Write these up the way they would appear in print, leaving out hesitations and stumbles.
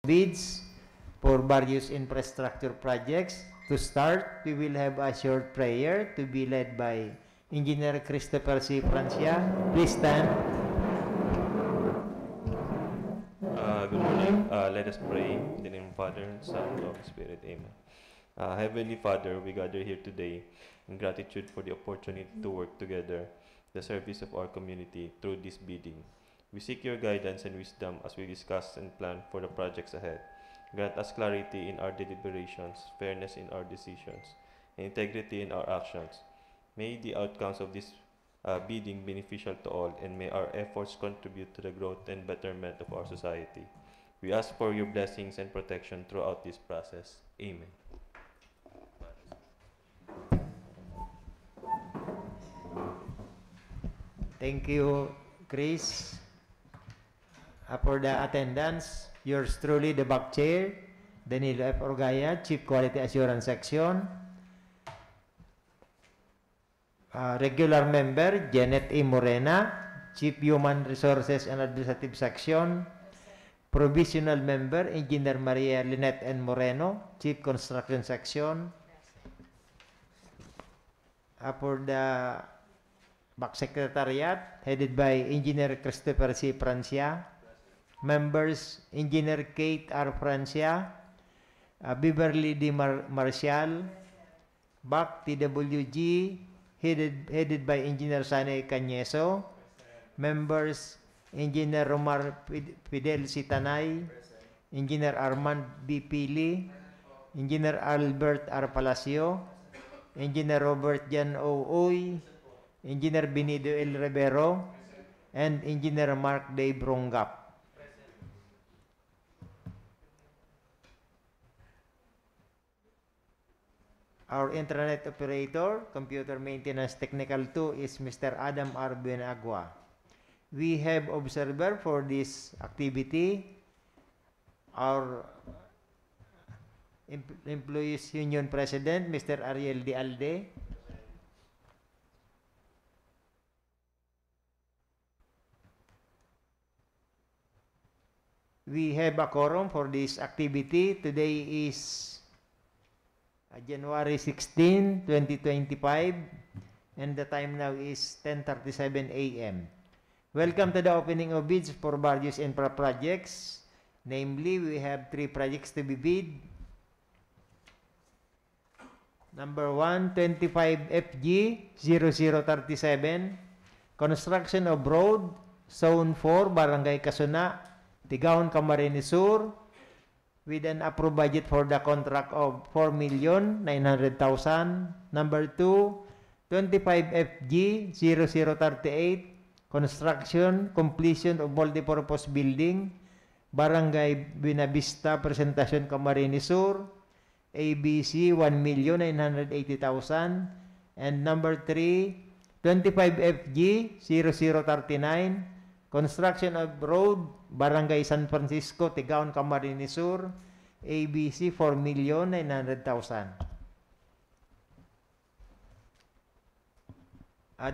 bids for various infrastructure projects. To start, we will have a short prayer to be led by Engineer Christopher C. Francia. Please stand. Good morning. Let us pray in the name of Father, Son, and Holy Spirit. Amen. Heavenly Father, we gather here today in gratitude for the opportunity to work together, the service of our community through this bidding. We seek your guidance and wisdom as we discuss and plan for the projects ahead. Grant us clarity in our deliberations, fairness in our decisions, and integrity in our actions. May the outcomes of this bidding beneficial to all, and may our efforts contribute to the growth and betterment of our society. We ask for your blessings and protection throughout this process. Amen. Thank you, Chris, for the attendance. Yours truly, the back chair, Danilo F. Orgaya, Chief Quality Assurance Section. Regular member, Janet E. Morena, Chief Human Resources and Administrative Section. Provisional member, Engineer Maria Lynette N. Moreno, Chief Construction Section. For the back secretariat, headed by Engineer Christopher C. Francia. Members, Engineer Kate R. Francia, Beverly D. Marcial. Back TWG, headed by Engineer Sane Cañeso. Members, Engineer Romar Fidel Sitanay, Engineer Armand B. Pili, Engineer Albert R. Palacio, Engineer Robert Jan O. Uy, Engineer Benido L. Rivero, and Engineer Mark Day Brongap. Our intranet operator, computer maintenance technical 2 is Mr. Adam R. Benagua. We have observer for this activity, our Employees Union President, Mr. Ariel D. Alde. We have a quorum for this activity. Today is January 16, 2025, and the time now is 10:37 a.m. Welcome to the opening of bids for various infra projects. Namely, we have 3 projects to be bid. Number 1, 25 FG 0037, construction of road, Zone 4, Barangay Kasuna, Tigaon, Camarines Sur, with an approved budget for the contract of 4,900,000. Number 2, 25 FG 0038, construction, completion of multipurpose building, Barangay Buenavista, Presentacion, Camarines Sur, ABC 1,980,000. And number 3, 25 FG 0039, construction of road, Barangay San Francisco, Tigaon, Camarines Sur, ABC 4,900,000.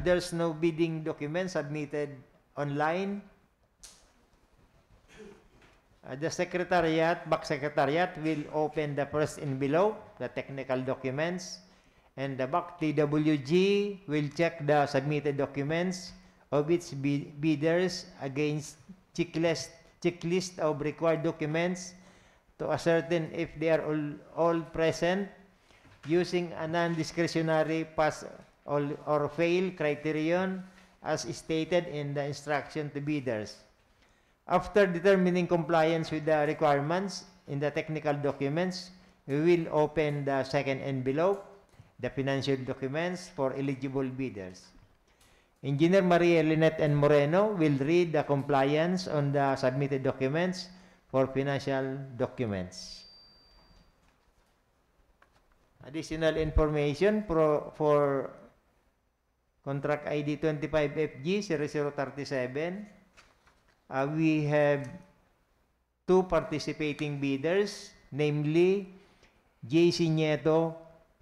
There's no bidding documents submitted online. The back secretariat will open the first envelope, the technical documents, and the back TWG will check the submitted documents of its bidders against checklist of required documents to ascertain if they are all present using a non-discretionary pass or fail criterion as stated in the instruction to bidders. After determining compliance with the requirements in the technical documents, we will open the second envelope, the financial documents for eligible bidders. Engineer Maria Lynette N. Moreno will read the compliance on the submitted documents for financial documents. Additional information for contract ID 25FG 0037. We have 2 participating bidders, namely JC Nieto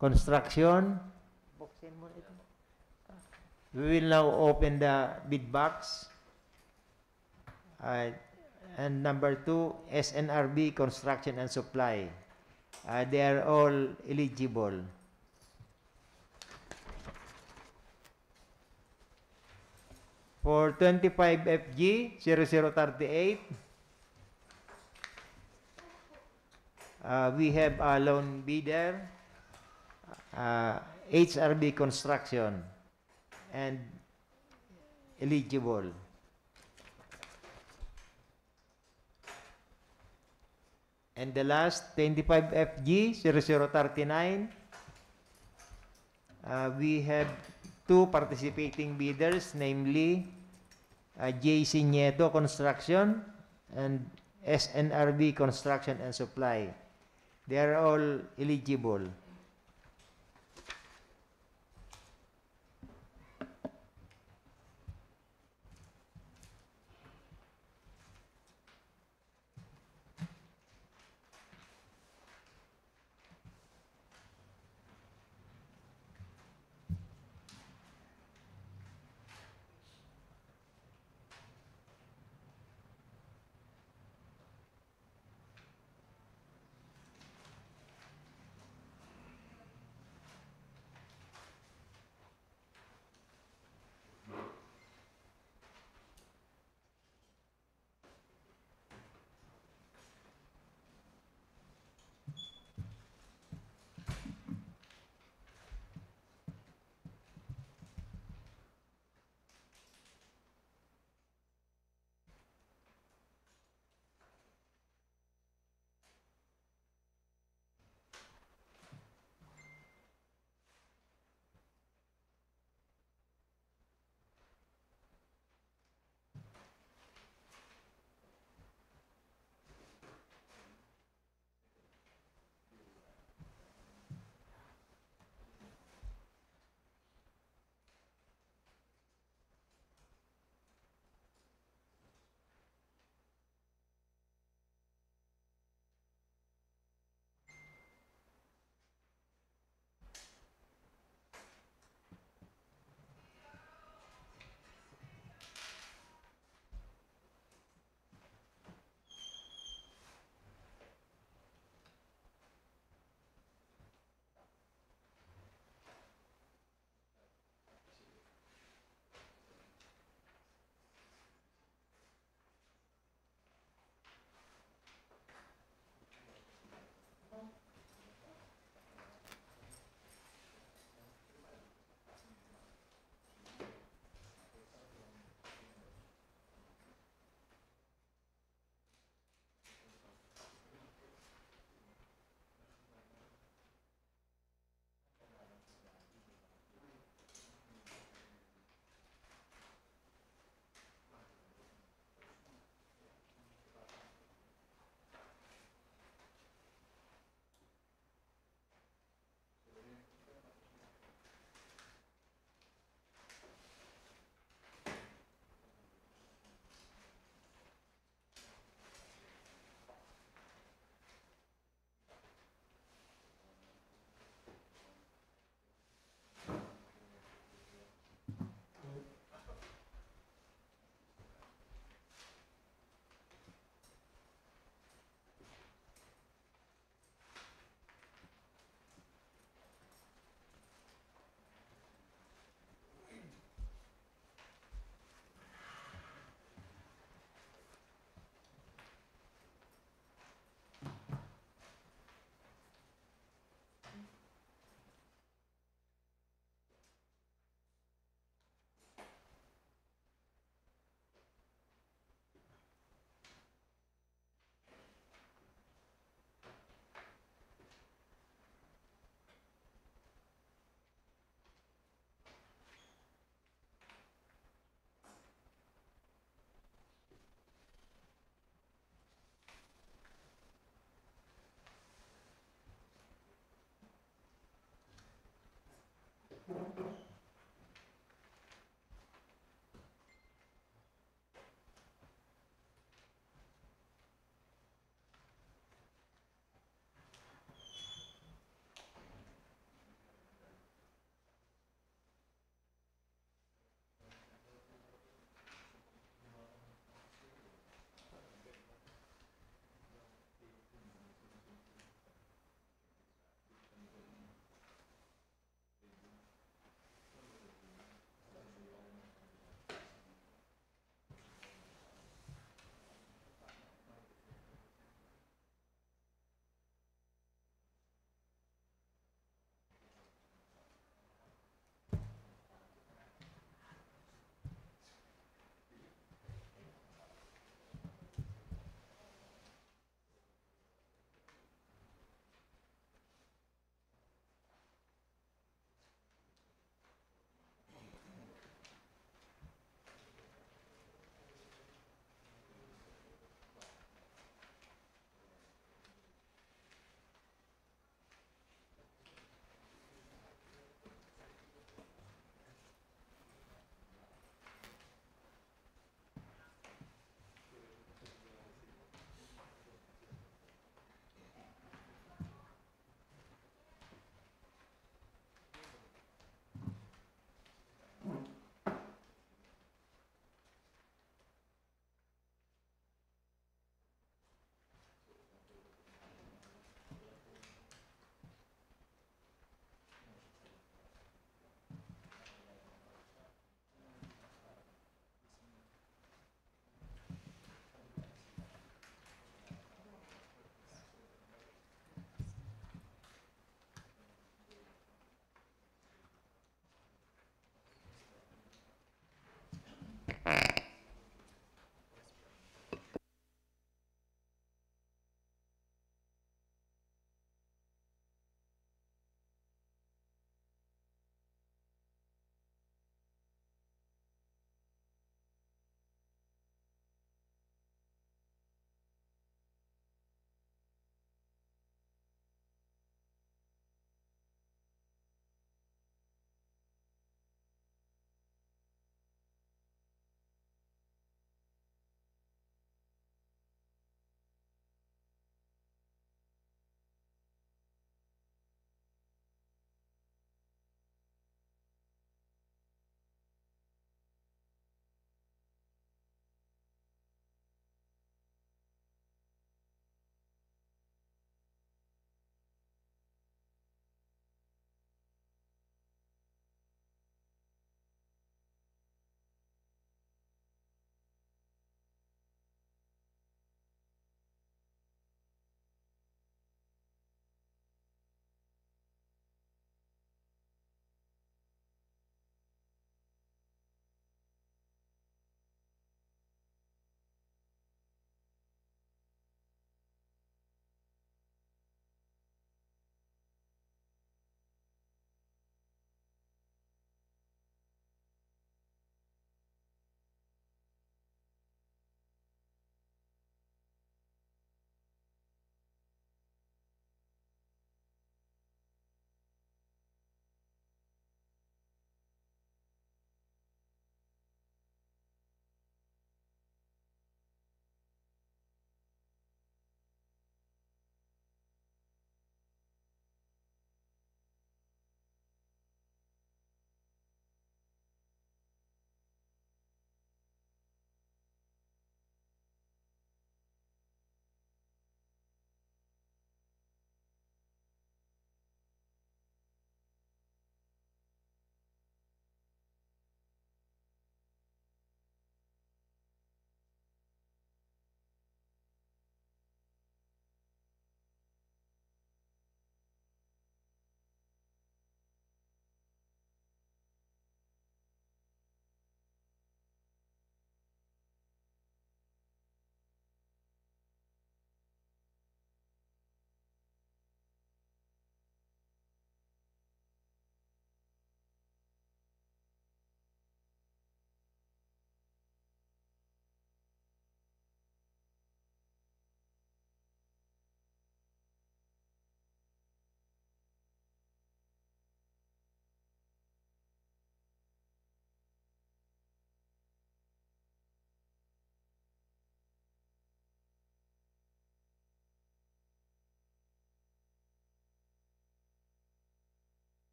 Construction. We will now open the bid box. And number 2, SNRB Construction and Supply. They are all eligible. For 25FG 0038, we have a lone bidder, HRB Construction, and eligible. And the last, 25FG 0039, we have 2 participating bidders, namely JC Nieto Construction and SNRB Construction and Supply. They are all eligible.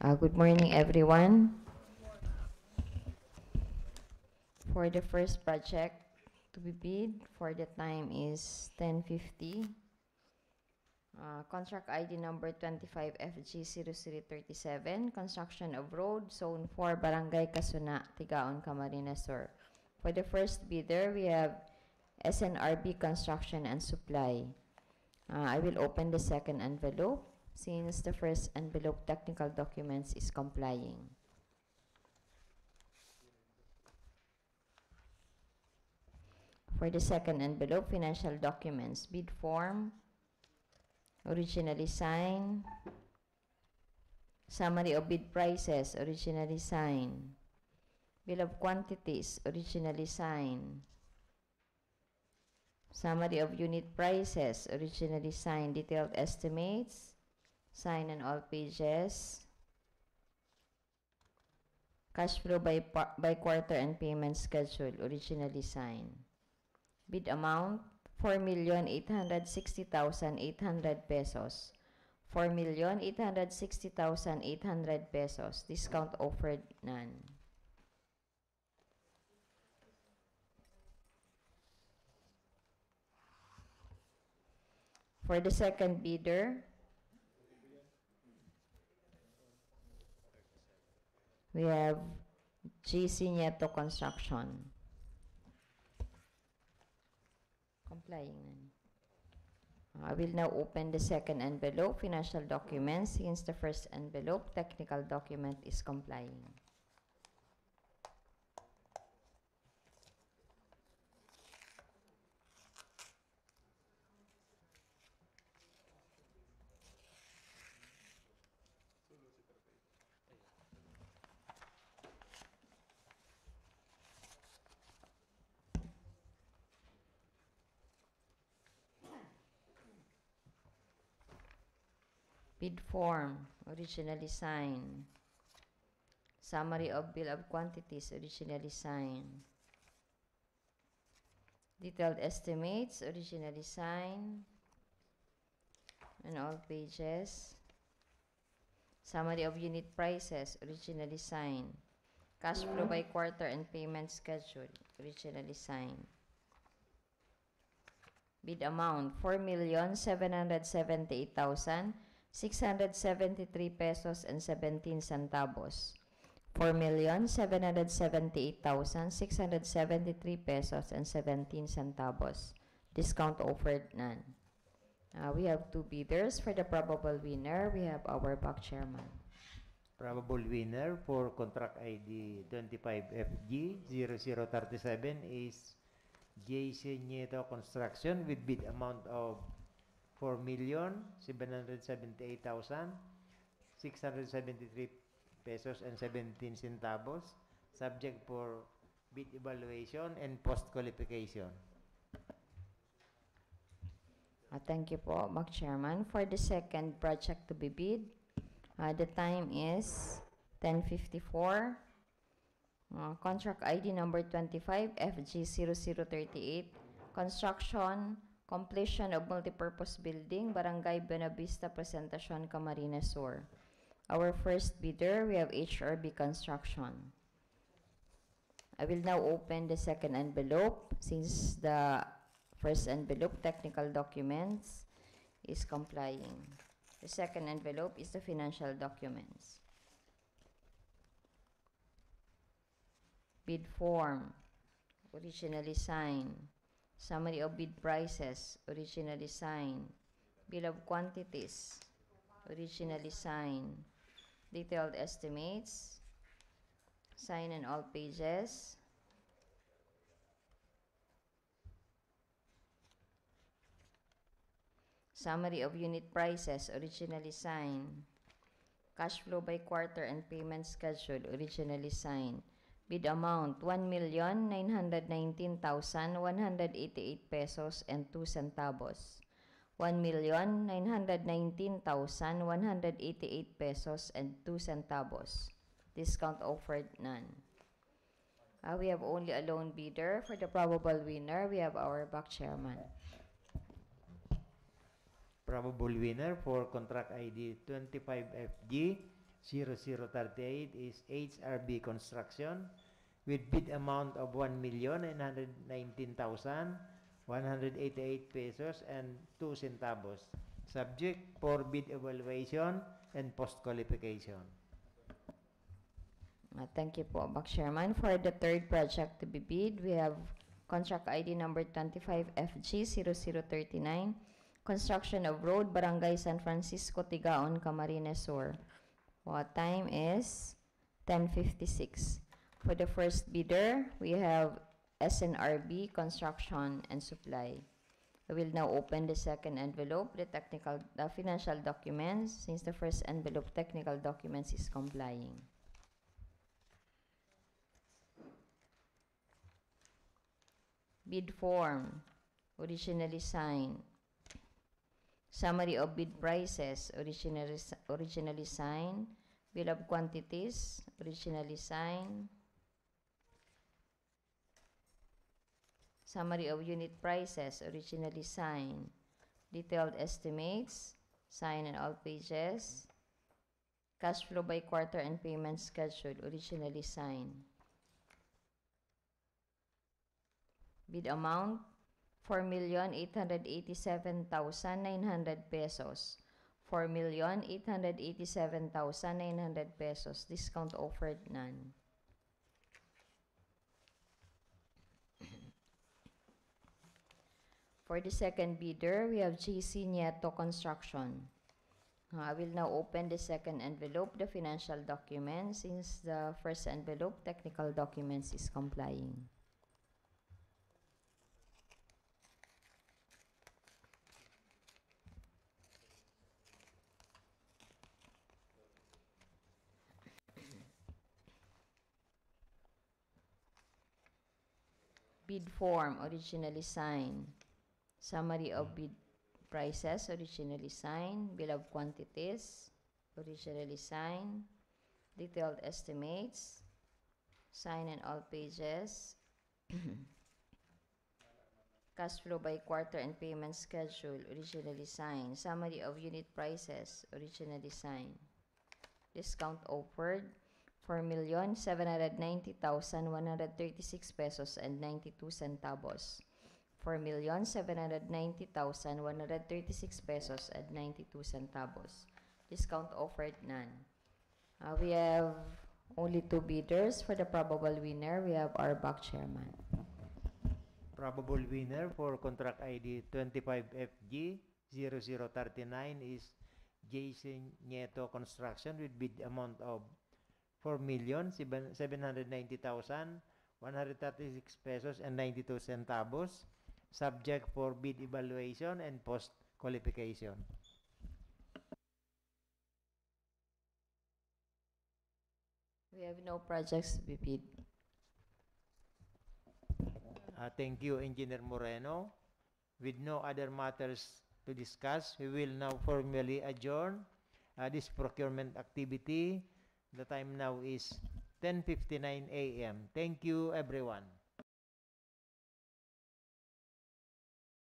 Good morning, everyone. For the first project to be bid, for the time is 10:50. Contract ID number 25FG0037, construction of road, Zone 4, Barangay Kasuna, Tigaon, Camarines Sur. For the first bidder, we have SNRB Construction and Supply. I will open the second envelope since the first envelope technical documents is complying. For the second envelope, financial documents, bid form, originally signed, summary of bid prices, originally signed, bill of quantities, originally signed, summary of unit prices, originally signed, detailed estimates, signed on all pages, cash flow by quarter and payment schedule, originally signed. Bid amount, 4,860,800 pesos. 4,860,800 pesos. Discount offered, none. For the second bidder, we have GC Nieto Construction. Complying none. I will now open the second envelope, financial documents, since the first envelope, technical document, is complying. Bid form, originally signed. Summary of bill of quantities, originally signed. Detailed estimates, originally signed. On all pages. Summary of unit prices, originally signed. Cash flow by quarter and payment schedule, originally signed. Bid amount, 4,778,673 pesos and 17 centavos. 4,778,673 pesos and 17 centavos. Discount offered, none. We have two bidders. For the probable winner, we have our back chairman. Probable winner for contract ID 25FG0037 is JC Nieto Construction with bid amount of 4,778,673 pesos and 17 centavos, subject for bid evaluation and post-qualification. Thank you po, Back Chairman. For the second project to be bid, the time is 10:54. Contract ID number 25FG0038, construction, completion of multipurpose building, Barangay Buenavista, Presentacion, Camarines Sur. Our first bidder, we have HRB Construction. I will now open the second envelope since the first envelope, technical documents, is complying. The second envelope is the financial documents. Bid form, originally signed. Summary of bid prices, originally signed. Bill of quantities, originally signed. Detailed estimates, signed on all pages. Summary of unit prices, originally signed. Cash flow by quarter and payment schedule, originally signed. Bid amount, 1,919,188 pesos and 2 centavos. 1,919,188 pesos and 2 centavos. Discount offered, none. We have only a lone bidder. For the probable winner, we have our back chairman. Probable winner for contract ID 25FG 0038 is HRB Construction with bid amount of 1,919,188 pesos and 2 centavos, subject for bid evaluation and post-qualification. Thank you po, Back Chairman. For the third project to be bid, we have contract ID number 25FG0039, construction of road, Barangay San Francisco, Tigaon, Camarines Sur. Time is 10:56. For the first bidder, we have SNRB Construction and Supply. I will now open the second envelope, the financial documents, since the first envelope technical documents is complying. Bid form, originally signed. Summary of bid prices, originally signed. Bill of quantities, originally signed. Summary of unit prices, originally signed. Detailed estimates, signed on all pages. Cash flow by quarter and payment schedule, originally signed. Bid amount, 4,887,900 pesos. 4,887,900 pesos. Discount offered, none. For the second bidder, we have JC Nieto Construction. I will now open the second envelope, the financial documents, since the first envelope, technical documents, is complying. Bid form, originally signed. Summary of bid prices, originally signed. Bill of quantities, originally signed. Detailed estimates, signed on all pages. Cash flow by quarter and payment schedule, originally signed. Summary of unit prices, originally signed. Discount offered, 4,790,136 pesos and 92 centavos. 4,790,136 pesos and 92 centavos. Discount offered, none. We have only two bidders. For the probable winner, we have our back chairman. Probable winner for contract ID 25FG0039 is JC Nieto Construction with bid amount of 4,790,136 pesos and 92 centavos, subject for bid evaluation and post-qualification. We have no projects to be bid. Thank you, Engineer Moreno. With no other matters to discuss, we will now formally adjourn this procurement activity. The time now is 10:59 a.m. Thank you, everyone.